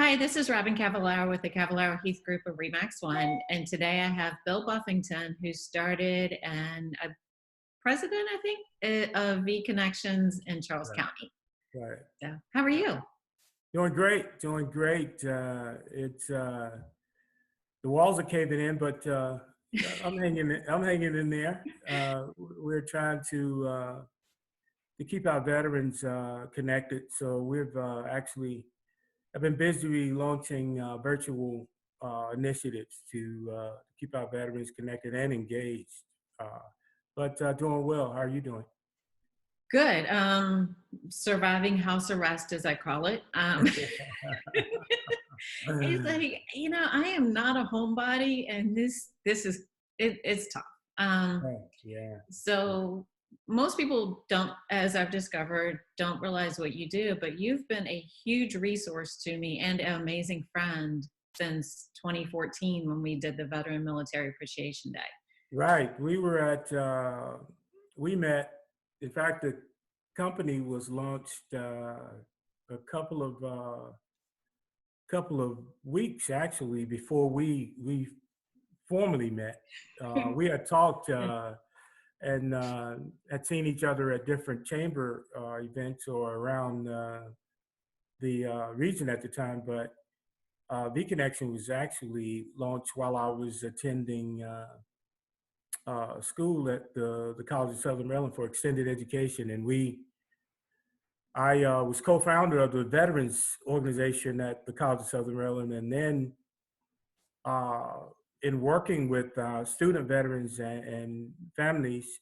Hi, this is Robin Cavallaro with the Cavallaro Heath Group of REMAX One, and today I have Bill Buffington, who started and a president, I think, of VConnections in Charles Right, County. right. So, how are you? Doing great, doing great. It's the walls are caving in, but I'm hanging in there. We're trying to keep our veterans connected. So we've actually I've been busy launching virtual initiatives to keep our veterans connected and engaged. Uh, but doing well. How are you doing? Good. Surviving house arrest, as I call it. It's like, I am not a homebody, and this is it's tough. Um, Yeah, yeah. So most people don't, as I've discovered, don't realize what you do, but you've been a huge resource to me and an amazing friend since 2014 when we did the Veteran Military Appreciation Day. Right. We met, in fact, the company was launched a couple of weeks actually before we formally met. We had talked and had seen each other at different chamber events or around the region at the time, but V Connection was actually launched while I was attending school at the College of Southern Maryland for extended education, and I was co-founder of the Veterans Organization at the College of Southern Maryland, and then uh, in working with student veterans and families,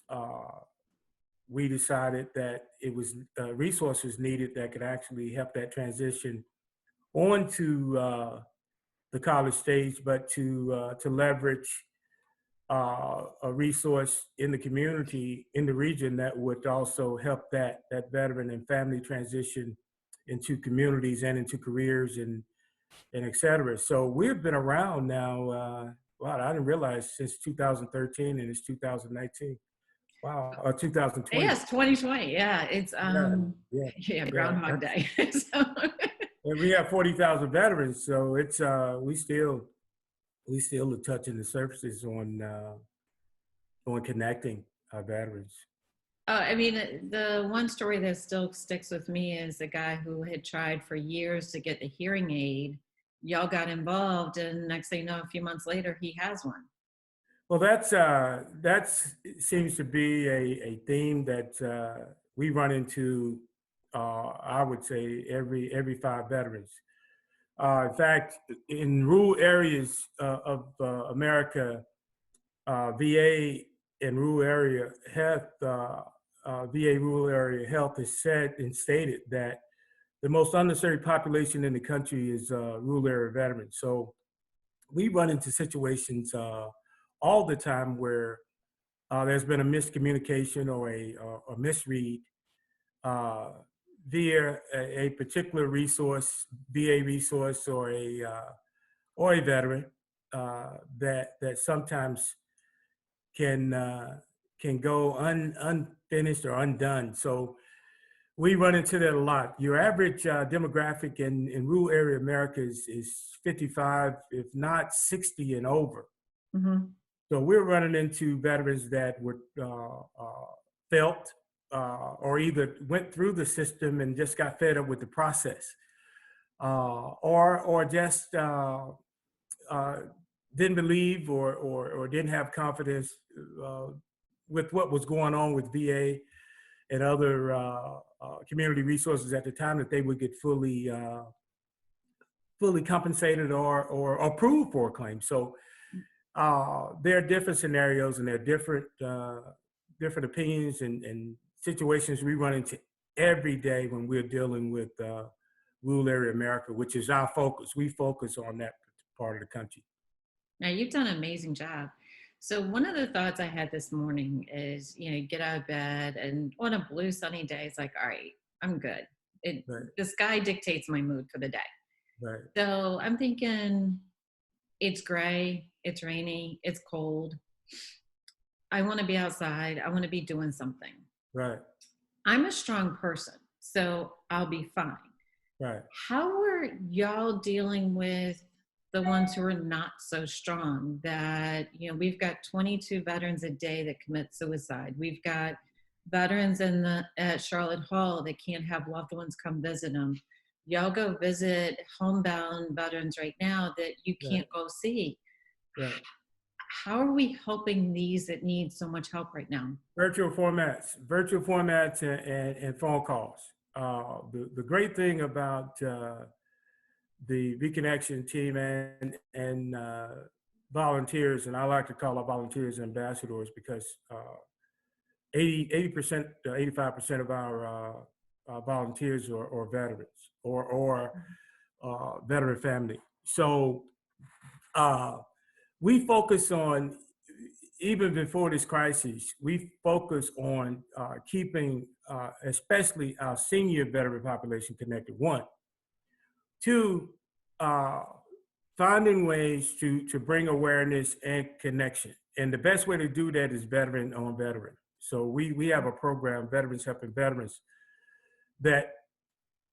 uh, we decided that it was resources needed that could actually help that transition onto the college stage, but to leverage a resource in the community, in the region, that would also help that veteran and family transition into communities and into careers and et cetera. So we've been around now, wow, I didn't realize since 2013 and it's 2019. Wow, 2020. Yes, 2020. Yeah, it's Yeah, yeah, yeah, yeah. Groundhog Day. So, And we have 40,000 veterans, so it's we still are touching the surfaces on connecting our veterans. I mean, the one story that still sticks with me is the guy who had tried for years to get the hearing aid. Y'all got involved, and next thing you know, a few months later, he has one. Well, that's seems to be a theme that we run into. I would say every five veterans. In fact, in rural areas of America, VA and rural area health, VA rural area health has said and stated that the most underserved population in the country is rural area veterans. So we run into situations all the time where there's been a miscommunication or a misread uh, via a particular resource, VA resource, or a veteran that sometimes can can go unfinished or undone. So we run into that a lot. Your average demographic in rural area America is 55, if not 60 and over. Mm-hmm. So we're running into veterans that were felt or either went through the system and just got fed up with the process, or just uh, didn't believe or didn't have confidence uh, with what was going on with VA and other community resources at the time, that they would get fully compensated or approved for a claim. So there are different scenarios and there are different opinions and situations we run into every day when we're dealing with rural area America, which is our focus. We focus on that part of the country. Now, you've done an amazing job. So, one of the thoughts I had this morning is, you get out of bed, and on a blue, sunny day, it's like, all right, I'm good. Right, The sky dictates my mood for the day. right, So, I'm thinking it's gray, it's rainy, it's cold. I want to be outside. I want to be doing something. right, I'm a strong person, so I'll be fine. Right. How are y'all dealing with the ones who are not so strong? That, we've got 22 veterans a day that commit suicide. We've got veterans at Charlotte Hall that can't have loved ones come visit them. Y'all go visit homebound veterans right now that you Right. can't go see. Right. How are we helping these that need so much help right now? Virtual formats, and phone calls. The great thing about the VConnection team and volunteers, and I like to call our volunteers ambassadors, because 80%, 85% of our volunteers are veterans or veteran family. So uh, we focus on, even before this crisis, we focus on keeping especially our senior veteran population connected. One, two, uh, finding ways to bring awareness and connection. And the best way to do that is veteran on veteran. So we have a program, Veterans Helping Veterans, that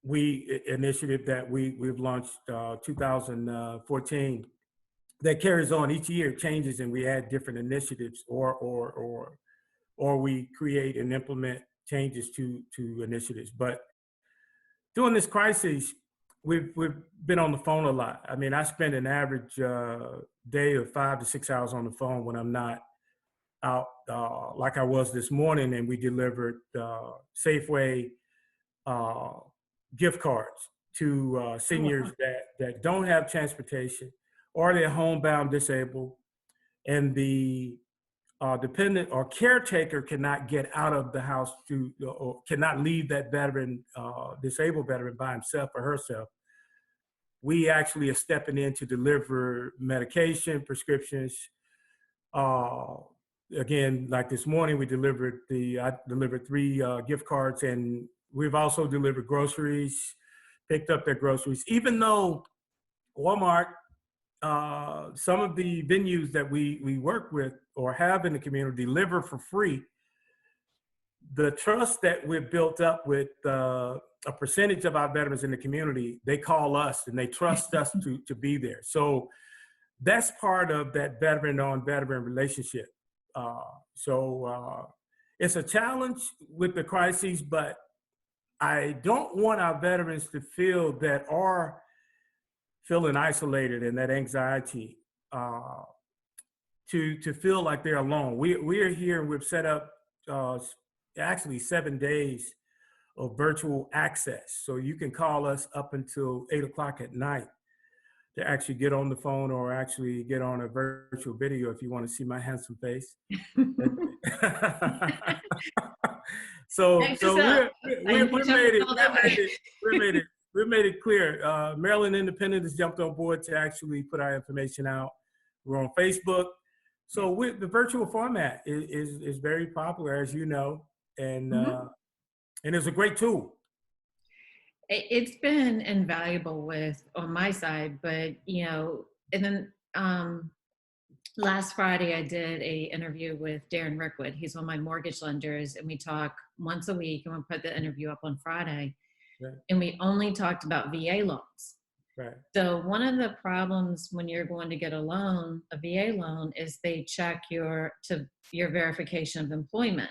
initiative that we've launched 2014, that carries on each year, changes, and we add different initiatives, or we create and implement changes to initiatives. But during this crisis, we've been on the phone a lot. I mean, I spend an average day of 5 to 6 hours on the phone when I'm not out, like I was this morning, and we delivered Safeway gift cards to seniors that don't have transportation, or they're homebound disabled, and the dependent or caretaker cannot get out of the house or cannot leave that veteran, disabled veteran, by himself or herself. We actually are stepping in to deliver medication, prescriptions. Uh, Again, like this morning, I delivered 3 gift cards, and we've also delivered groceries, picked up their groceries. Even though Walmart, some of the venues that we work with or have in the community deliver for free, the trust that we've built up with a percentage of our veterans in the community, they call us and they trust us to be there. So that's part of that veteran on veteran relationship. So it's a challenge with the crises, but I don't want our veterans to feel that are feeling isolated and that anxiety, to feel like they're alone. We are here, and we've set up actually 7 days of virtual access. So you can call us up until 8 o'clock at night to actually get on the phone, or actually get on a virtual video if you want to see my handsome face. So Thanks, Giselle. we made it clear. Maryland Independent has jumped on board to actually put our information out. We're on Facebook. So the virtual format is very popular, as you know, and it's a great tool. It's been invaluable on my side, but and then last Friday I did a interview with Darren Rickwood. He's one of my mortgage lenders, and we talk once a week, and we'll put the interview up on Friday. Right. And we only talked about VA loans. Right. So one of the problems when you're going to get a VA loan, is they check your verification of employment.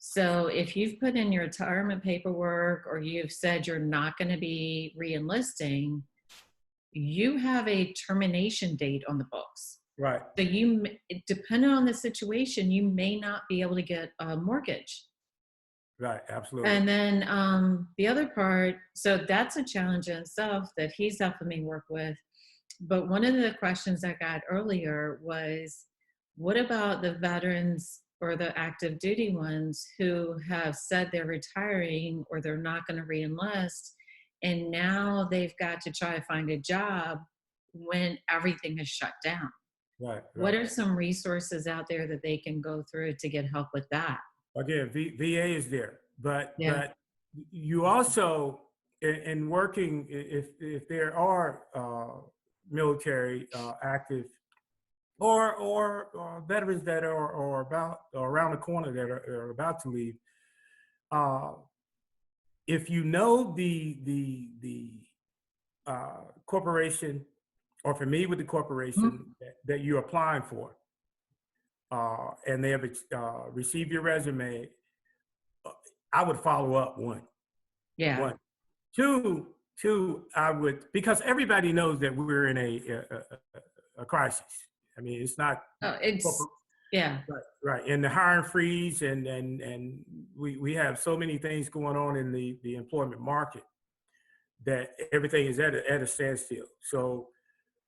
So if you've put in your retirement paperwork, or you've said you're not going to be re-enlisting, you have a termination date on the books. Right. So depending on the situation, you may not be able to get a mortgage. Right, absolutely. And then the other part, so that's a challenge in itself that he's helping me work with. But one of the questions I got earlier was, what about the veterans or the active duty ones who have said they're retiring or they're not going to re-enlist, and now they've got to try to find a job when everything is shut down? Right. What are some resources out there that they can go through to get help with that? Again, VA is there, but you also, in working, if there are military active or veterans that are about around the corner that are about to leave, if you know corporation or familiar with the corporation Mhm. that you're applying for, and they have received your resume, uh, I would follow up one. Yeah. One. Two, I would, because everybody knows that we're in a crisis. I mean, it's not Oh, it's corporate, yeah. right, right. And the hiring freeze, and we have so many things going on in the employment market that everything is at a standstill. So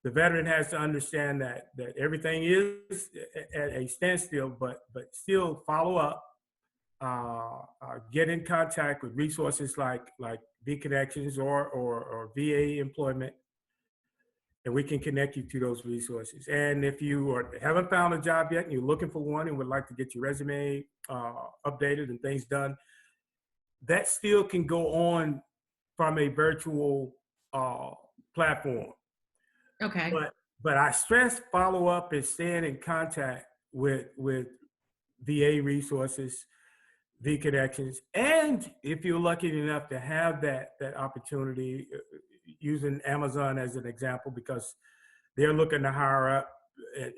the veteran has to understand that everything is at a standstill, but still follow up, get in contact with resources like VConnections or VA employment, and we can connect you to those resources. And if you haven't found a job yet and you're looking for one and would like to get your resume updated and things done, that still can go on from a virtual uh, platform. Okay. But I stress follow up and staying in contact with VA resources, V Connections, and if you're lucky enough to have that opportunity, using Amazon as an example, because they're looking to hire up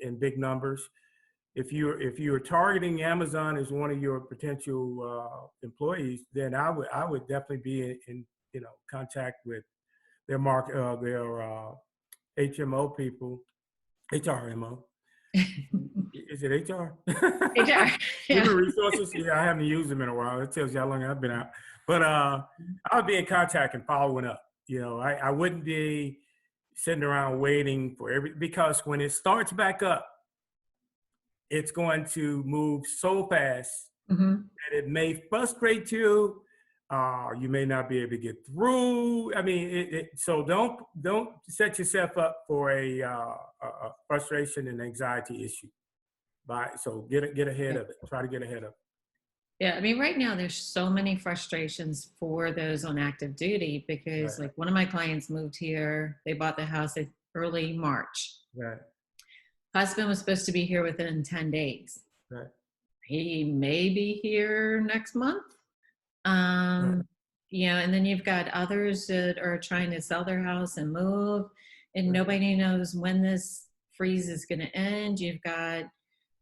in big numbers. If you're targeting Amazon as one of your potential employees, then I would definitely be in contact with their HMO people, HRMO. Is it HR? HR. Yeah. Human resources. Yeah, I haven't used them in a while. It tells you how long I've been out. But I would be in contact and following up. I wouldn't be sitting around waiting for because when it starts back up, it's going to move so fast Hmm. that it may frustrate you. You may not be able to get through. I mean, so don't set yourself up for a frustration and anxiety issue. So get ahead Yeah. of it. Try to get ahead of it. Yeah, I mean, right now there's so many frustrations for those on active duty because, Right, like, one of my clients moved here. They bought the house in early March. right, Husband was supposed to be here within 10 days. right, He may be here next month. right, Um, and then you've got others that are trying to sell their house and move, and right. nobody knows when this freeze is going to end. You've got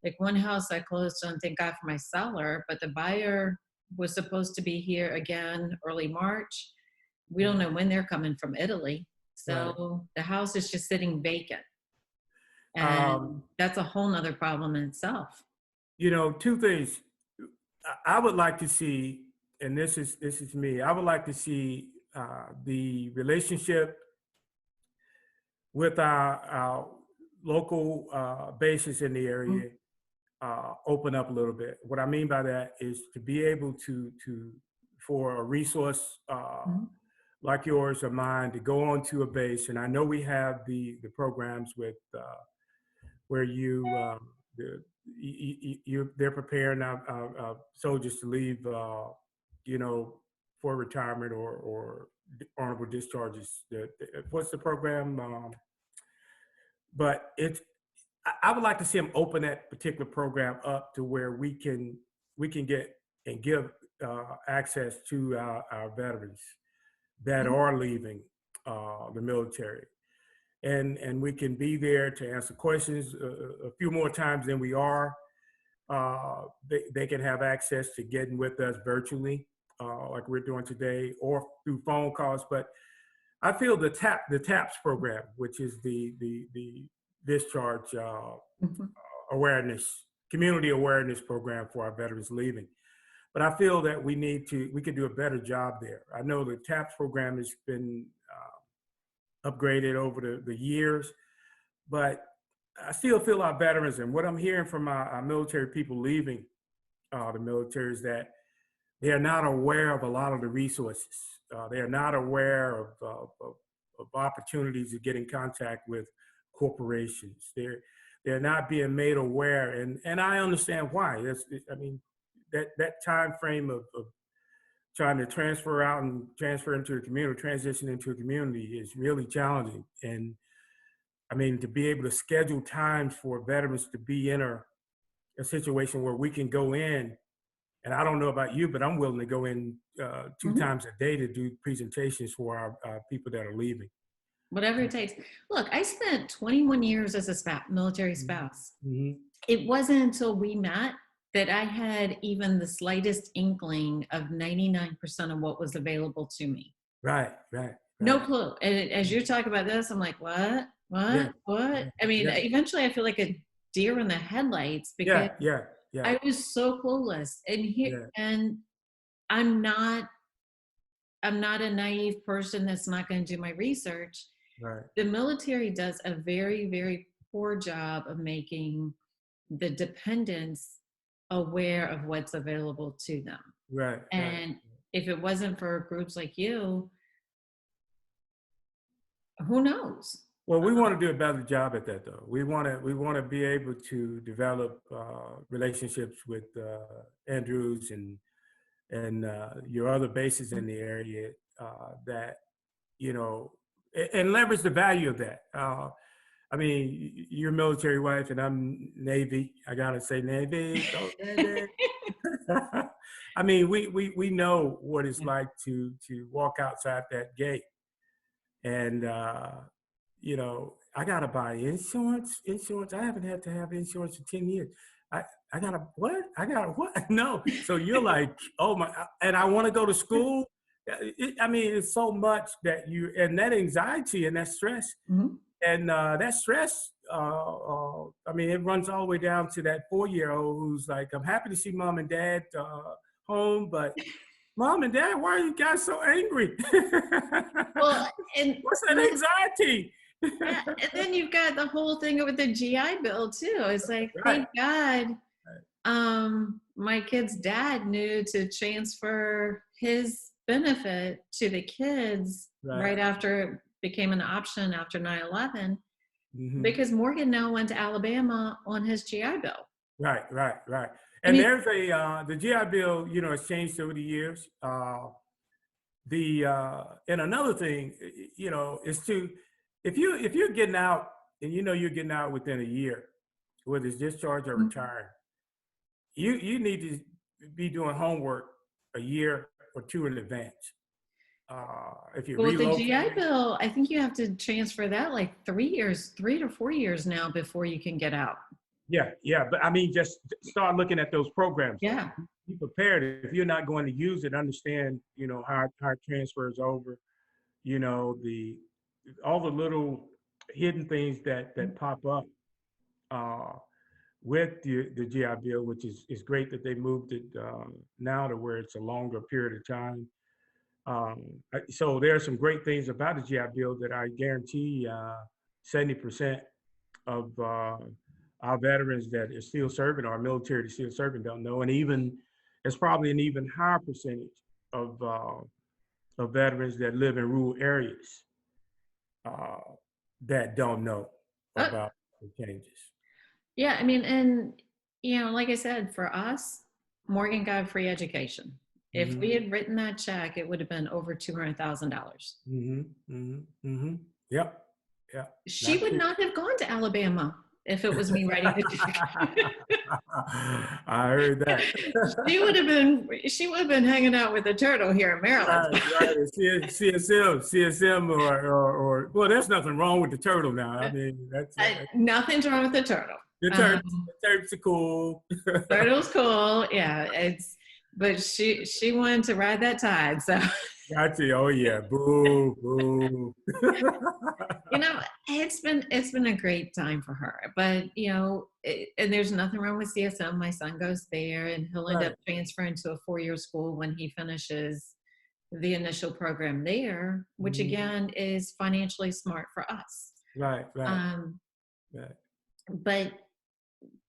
like one house I closed on, thank God for my seller, but the buyer was supposed to be here again early March. We don't Right. know when they're coming from Italy. Right. So the house is just sitting vacant. Um, And that's a whole nother problem in itself. Two things. I would like to see, and this is me. I would like to see the relationship with our local bases in the area open up a little bit. What I mean by that is to be able to for a resource Mhm. like yours or mine to go onto a base, and I know we have the programs with where they're preparing soldiers to leave, for retirement or honorable discharges. What's the program? But I would like to see them open that particular program up to where we can get and give access to our veterans that Mhm. are leaving the military, and we can be there to answer questions a few more times than we are. They can have access to getting with us virtually, like we're doing today, or through phone calls. But I feel the TAPS program, which is the discharge Mhm. awareness, community awareness program for our veterans leaving. But I feel that we could do a better job there. I know the TAPS program has been upgraded over the years, but I still feel our veterans, and what I'm hearing from our military people leaving the military, is that they are not aware of a lot of the resources. They are not aware of opportunities to get in contact with corporations. They're not being made aware, and I understand why. I mean, that time frame of trying to transfer out and transfer into a community, transition into a community, is really challenging. And I mean, to be able to schedule times for veterans to be in a situation where we can go in And I don't know about you, but I'm willing to go in 2 Mhm. times a day to do presentations for our people that are leaving. Whatever it takes. Look, I spent 21 years as a military Mhm. spouse. Mhm. It wasn't until we met that I had even the slightest inkling of 99% of what was available to me. Right, right, No right. clue. And as you talk about this, I'm like, what? Yeah, What? What? yeah, I mean, yeah, eventually I feel like a deer in the headlights because yeah, yeah, yeah, I was so clueless. And here, yeah. and I'm not, I'm not a naive person that's not going to do my research. Right, The military does a very, very poor job of making the dependents aware of what's available to them. right, right. And if it wasn't for groups like you, who knows? Well, we want to do a better job at that, though. We want to be able to develop relationships with Andrews and your other bases in the area that you know and leverage the value of that. I mean, you're military wife, and I'm Navy. I gotta say, Navy, go Navy. I mean, we know what it's Yeah. like to walk outside that gate, and I gotta buy insurance. Insurance. I haven't had to have insurance for 10 years. I I gotta what? I gotta what? No. So you're like, oh my, and I want to go to school. I mean, it's so much that and that anxiety and that stress Mhm. and that stress, I mean, it runs all the way down to that 4-year-old who's like, I'm happy to see mom and dad home, but mom and dad, why are you guys so angry? Well, and What's that and then, anxiety? yeah, and then you've got the whole thing with the GI Bill too. It's like, Right, thank God, my kid's dad knew to transfer his benefit to the kids right. right after it became an option after 9/11, Hmm. because Morgan now went to Alabama on his GI Bill. Right, right, right. I And mean, there's the GI Bill, has changed over the years. And another thing, is to if you're getting out and you're getting out within a year, whether it's discharge or retired, you need to be doing homework a year or two in advance. If you're well, with the GI relocating, Bill, I think you have to transfer that like 3 years, 3 to 4 years now before you can get out. yeah, yeah. But I mean, just start looking at those programs. Yeah. Be prepared. If you're not going to use it, understand, how it transfers over, the all the little hidden things that pop up uh, with the GI Bill, which is great that they moved it now to where it's a longer period of time. So there are some great things about the GI Bill that I guarantee 70% of our veterans that are still serving, our military that still serving, don't know, and even it's probably an even higher percentage of veterans that live in rural areas uh, that don't know Uh, about the changes. yeah. I mean, and, like I said, for us, Morgan got free education. If Hmm. we had written that check, it would have been over $200,000. Hmm. Hmm. Hmm. Yep. Yeah. She Not would cheap. not have gone to Alabama if it was me writing the check. I heard that. She would have been hanging out with the turtle here in Maryland. Right, right. CSM, well, there's nothing wrong with the turtle now. I mean, Nothing's wrong with the turtle. the turtles. Um, The turtles are cool. turtle's cool. Yeah, but she wanted to ride that tide. So, Gotcha. Oh yeah. Boo, boo. you know, it's been a great time for her. But and there's nothing wrong with CSM. My son goes there, and he'll end Right. up transferring to a 4-year school when he finishes the initial program there, which Mhm. again is financially smart for us. Right, right, Um, right. but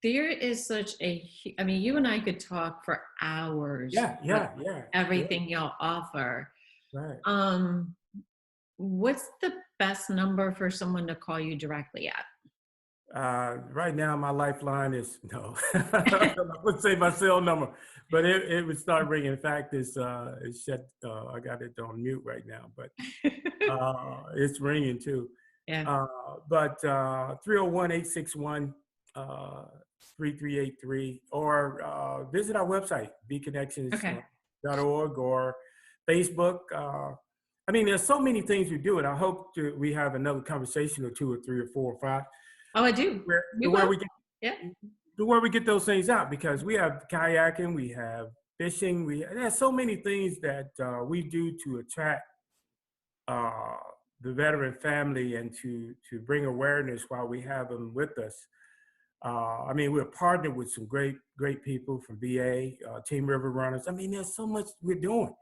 there is such I mean, you and I could talk for hours Yeah, about yeah, yeah, yeah. everything y'all offer. Right. Um, what's the best number for someone to call you directly Right now, my lifeline is no. I would say my cell number, but it would start ringing. In fact, it's shut. I got it on mute right now, but at? it's ringing too. Yeah. But 301-861 3383, or visit our website, Okay. VConnections.org, or Facebook. I mean, there's so many things we do, and I hope we have another conversation or two or three or four or five Oh, I do. We where will. we get Yeah. where we get those things out, because we have kayaking, we have fishing, there's so many things that we do to attract uh, the veteran family and to bring awareness while we have them with us. I mean, we're partnered with some great people from VA, Team River Runners. I mean, there's so much we're doing.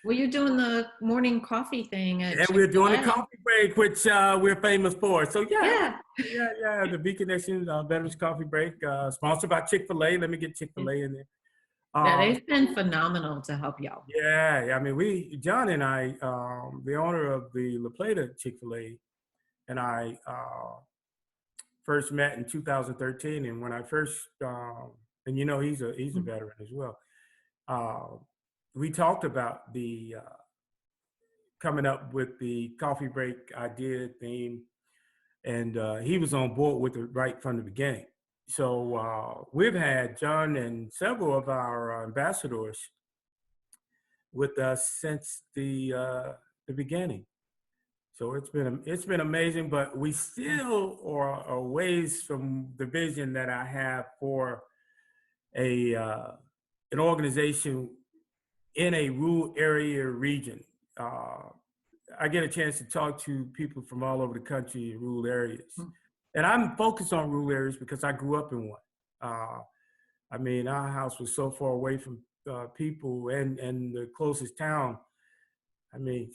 Well, you're doing the morning coffee thing at And we're doing a Chick-fil-A. coffee break, which we're famous for. So Yeah. the VConnections Veterans Coffee Break, sponsored by Chick-fil-A. Let me get Chick-fil-A in there. Yeah, they've been phenomenal to help y'all. Yeah. I mean, John and I, the owner of the La Plata Chick-fil-A, and I first met in 2013. And when I first, and he's a veteran as well. We talked about the coming up with the coffee break idea theme, and he was on board with it right from the beginning. So we've had John and several of our ambassadors with us since the beginning. So it's been amazing, but we still are ways from the vision that I have for an organization in a rural area region. I get a chance to talk to people from all over the country in rural areas. And I'm focused on rural areas because I grew up in one. I mean, our house was so far away from people and the closest town. I mean,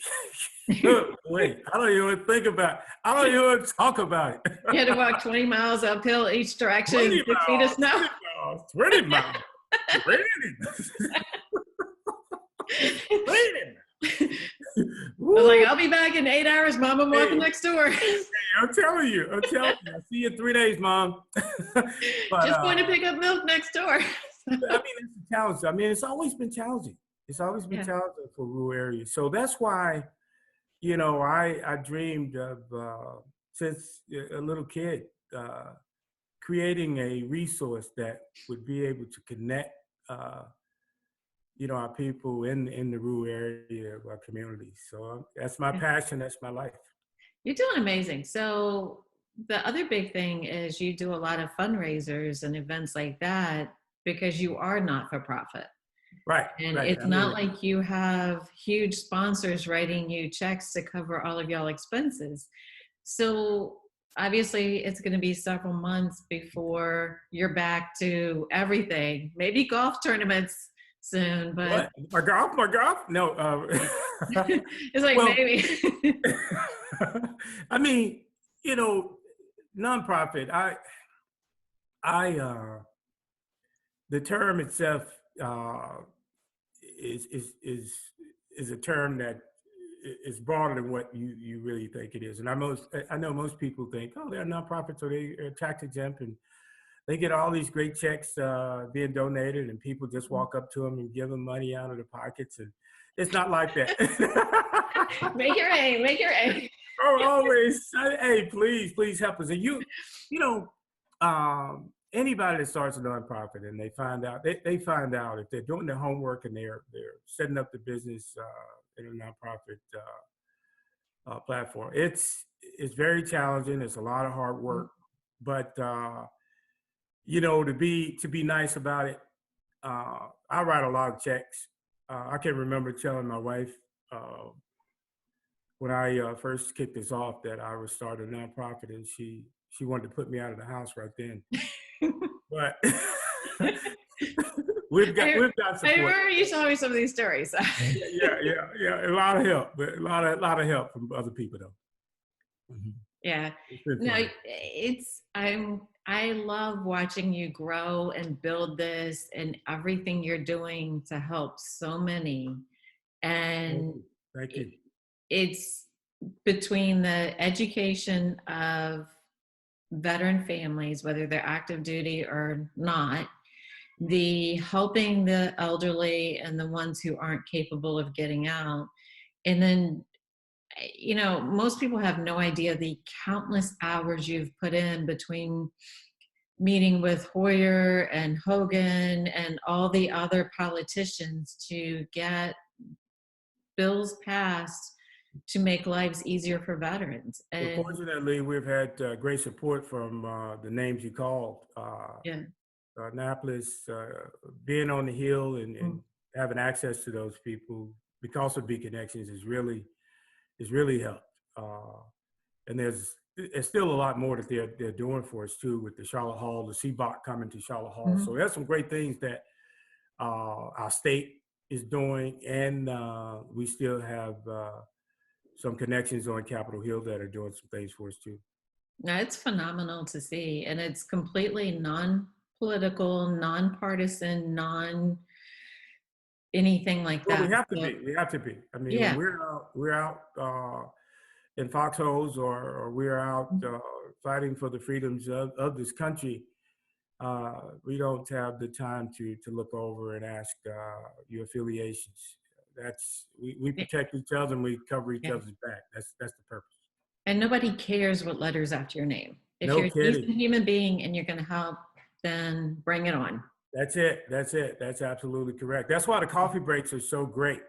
wait, I don't even think about it. I don't even talk about it. You had to walk 20 miles uphill each direction, 20 6 feet of snow. 20 miles. Raining. I was like, I'll be back in 8 hours, Mom. I'm walking next door. I'm telling you. I'll see you in 3 days, Mom. But, just going to pick up milk next door. I mean, it's a challenge. I mean, it's always been challenging. It's always been challenging for rural areas. So that's why, I dreamed of, since a little kid, creating a resource that would be able to connect our people in the rural area of our communities. So that's my passion. That's my life. You're doing amazing. So the other big thing is you do a lot of fundraisers and events like that because you are not for profit. Right. And right. it's not like you have huge sponsors writing you checks to cover all of y'all expenses. So obviously it's going to be several months before you're back to everything, maybe golf tournaments soon, but my golf no it's like, maybe. I mean, nonprofit, the term itself is a term that is broader than what you really think it is. And I know most people think, oh, they're nonprofits, so they're tax exempt and they get all these great checks being donated, and people just walk up to them and give them money out of their pockets, and it's not like that. Make your A. Oh, always. Hey, please help us. And anybody that starts a nonprofit and they find out if they're doing their homework and they're setting up the business in a nonprofit platform, it's very challenging. It's a lot of hard work, but to be nice about it. I write a lot of checks. I can remember telling my wife when I first kicked this off that I would start a nonprofit, and she wanted to put me out of the house right then. But we've got support. I remember you telling me some of these stories. Yeah. A lot of help, but a lot of help from other people though. Mm-hmm. Yeah. No, I love watching you grow and build this and everything you're doing to help so many. And Thank you. It's between the education of veteran families, whether they're active duty or not, the helping the elderly and the ones who aren't capable of getting out. And then, most people have no idea the countless hours you've put in between meeting with Hoyer and Hogan and all the other politicians to get bills passed to make lives easier for veterans. Well, And fortunately, we've had great support from the names you called. yeah. Annapolis, being on the Hill and Mm. having access to those people because of VConnections is really helped. And there's still a lot more that they're doing for us too, with the Charlotte Hall, the CBOC coming to Charlotte Hall. So Mhm. there's some great things that our state is doing, and we still have some connections on Capitol Hill that are doing some things for us too. No, it's phenomenal to see, and it's completely non-political, non-partisan, non anything like Well, we that. have to So, be. We have to be. I mean, when yeah. we're out in foxholes or we're out fighting for the freedoms of this country, we don't have the time to look over and ask your affiliations. We Yeah. protect each other and we cover each Yeah. other's back. That's the purpose. And nobody cares what letters after your name. If No you're a kidding. decent human being and you're going to help, then bring it on. That's it. That's it. That's absolutely correct. That's why the coffee breaks are so great.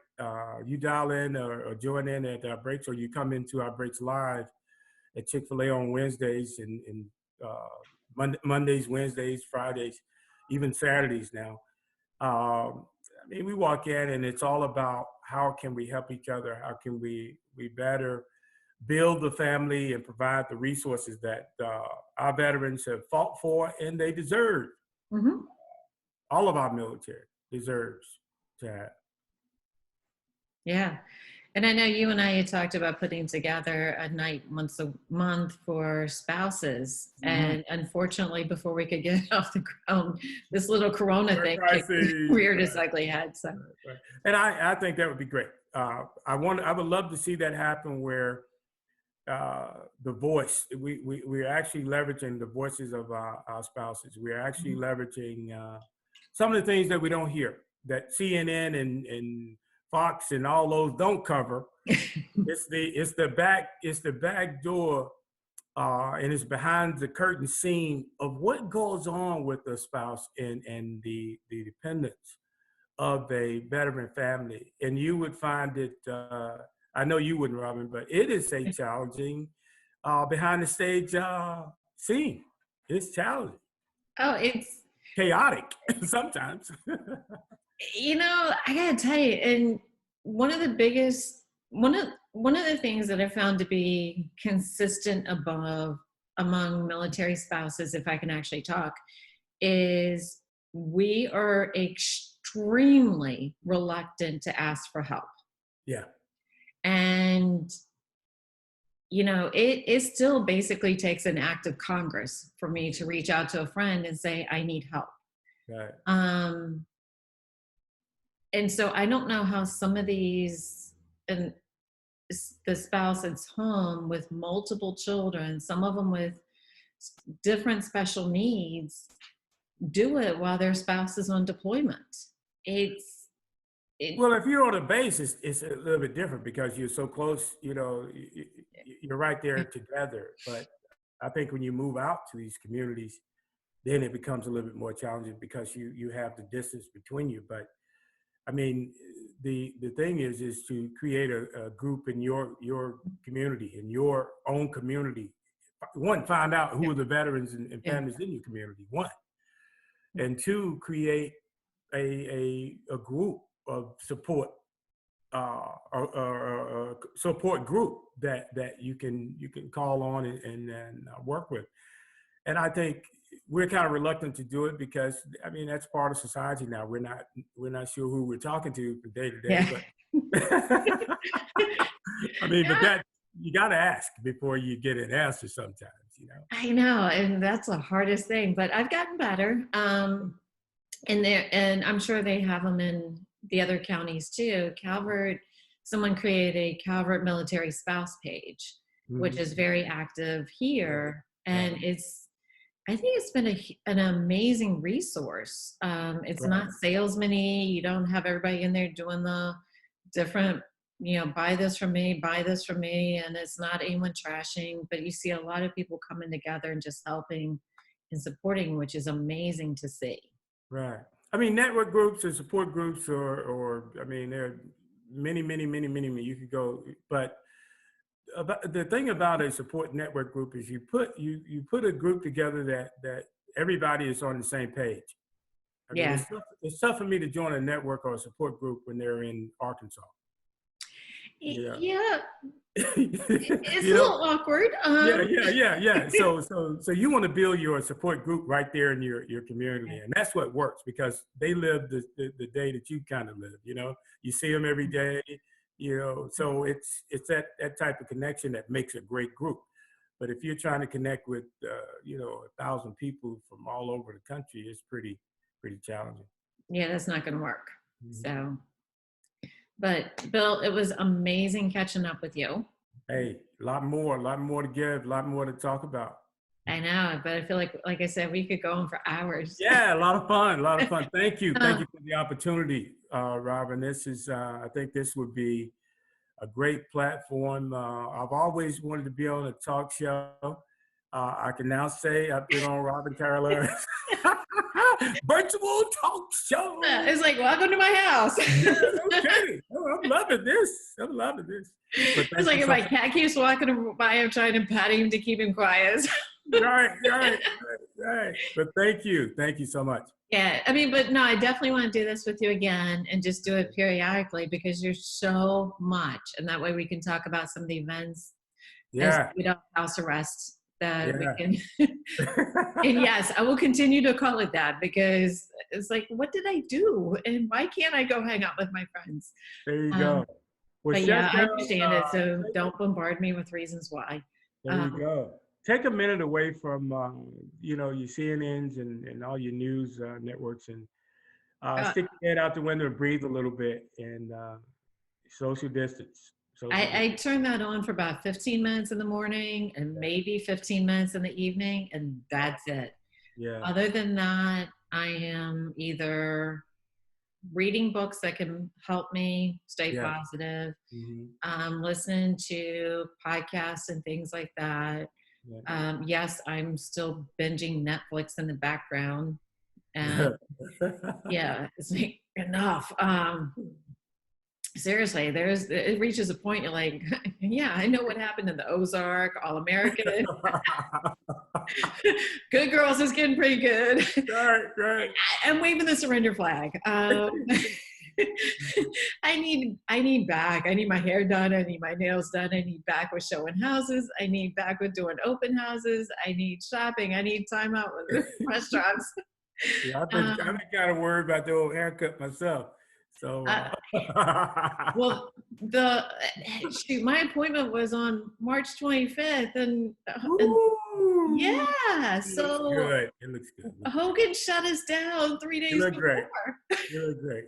You dial in or join in at our breaks, or you come into our breaks live at Chick-fil-A on Wednesdays and Mondays, Wednesdays, Fridays, even Saturdays now. I mean, we walk in and it's all about how can we help each other? How can we better build the family and provide the resources that our veterans have fought for and they deserve. Hmm. All of our military deserves to have. Yeah. And I know you and I had talked about putting together a night once a month for spouses. Mm-hmm. And unfortunately, before we could get it off the ground, this little Corona thing Crises, reared its right, ugly head. So, right. And I think that would be great. I would love to see that happen where the voice, we're actually leveraging the voices of our spouses. We're actually leveraging some of the things that we don't hear, that CNN and Fox and all those don't cover. It's the back door, and it's behind the curtain scene of what goes on with the spouse and the dependents of a veteran family. And you would find it, I know you wouldn't, Robin, but it is a challenging behind the stage scene. It's challenging, oh, it's, chaotic sometimes. I gotta tell you, and one of the biggest, one of the things that I found to be consistent above among military spouses, if I can actually talk, is we are extremely reluctant to ask for help. Yeah, And, it still basically takes an act of Congress for me to reach out to a friend and say, I need help. right. Um, and so I don't know how some of these, and the spouse that's home with multiple children, some of them with different special needs, do it while their spouse is on deployment. It's it. Well, if you're on a base, it's a little bit different because you're so close, you're right there together. But I think when you move out to these communities, then it becomes a little bit more challenging because you have the distance between you. But I mean, the thing is to create a group in your community, in your own community. One, find out who are the veterans and Yeah. families in your community. One, and two, create a group of support, or support group that you can call on and work with. And I think we're kind of reluctant to do it because I mean that's part of society now. We're not sure who we're talking to from day to day, Yeah. but I mean, but Yeah, that you got to ask before you get an answer sometimes. I know, and that's the hardest thing. But I've gotten better. And I'm sure they have them in the other counties too. Calvert, someone created a Calvert military spouse page, which Mhm. is very active here, and Right. I think it's been an amazing resource. It's Right. not salesman-y. You don't have everybody in there doing the different, buy this from me, buy this from me, and it's not anyone trashing, but you see a lot of people coming together and just helping and supporting, which is amazing to see. Right. I mean, network groups and support groups, or I mean, there are many. You could go, but the thing about a support network group is you put a group together that everybody is on the same page. I mean, Yeah. it's tough for me to join a network or a support group when they're in Arkansas. Yeah. Yeah, it's You a know, little awkward. yeah. So you want to build your support group right there in your community, and that's what works because they live the day that you kind of live. You know, you see them every day. You know, so it's that type of connection that makes a great group. But if you're trying to connect with 1,000 people from all over the country, it's pretty challenging. Yeah, that's not going to work. Mhm. So, but Bill, it was amazing catching up with you. Hey, a lot more to give, a lot more to talk about. I know, but I feel like I said, we could go on for hours. Yeah, a lot of fun. Thank you Uh, for the opportunity, Robin. This is, I think this would be a great platform. I've always wanted to be on a talk show. I can now say I've been on Robin Cavallaro virtual talk show. It's like, welcome to my house. Yeah, okay. Oh, I'm loving this. But It's like if my cat keeps walking by, I'm trying to pat him to keep him quiet. Right. But thank you so much. Yeah, I mean, but no, I definitely want to do this with you again and just do it periodically because you're so much. And that way we can talk about some of the events as we don't house arrest that we can. And yes, I will continue to call it that because it's like, what did I do? And why can't I go hang out with my friends? There you go. Well, but yeah, I understand it. So don't bombard me with reasons why. There you go. Take a minute away from, your CNNs and all your news networks and stick your head out the window and breathe a little bit and social distance. I turn that on for about 15 minutes in the morning and maybe 15 minutes in the evening, and that's it. Yeah. Other than that, I am either reading books that can help me stay positive, listening to podcasts and things like that. Yes, I'm still binging Netflix in the background. And yeah, it's like, enough. Seriously, it reaches a point you're like, yeah, I know what happened in the Ozark, All American. Good Girls is getting pretty good. Right. I'm waving the surrender flag. I need back. I need my hair done. I need my nails done. I need back with showing houses. I need back with doing open houses. I need shopping. I need time out with restaurants. Yeah, I've been kind of worried about the old haircut myself. So, well, my appointment was on March 25th, and yeah, so it looks good. Hogan shut us down 3 days before. You look great.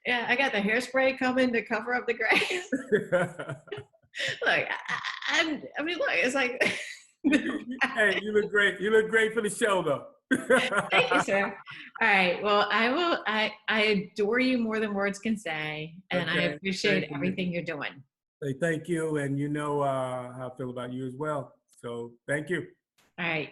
Yeah, I got the hairspray coming to cover up the gray. Look, I mean, look, it's like. Hey, you look great. You look great for the show, though. Thank you, sir. All right. Well, I adore you more than words can say, and I appreciate everything you're doing. Hey, thank you, and you know how I feel about you as well. So, thank you. All right.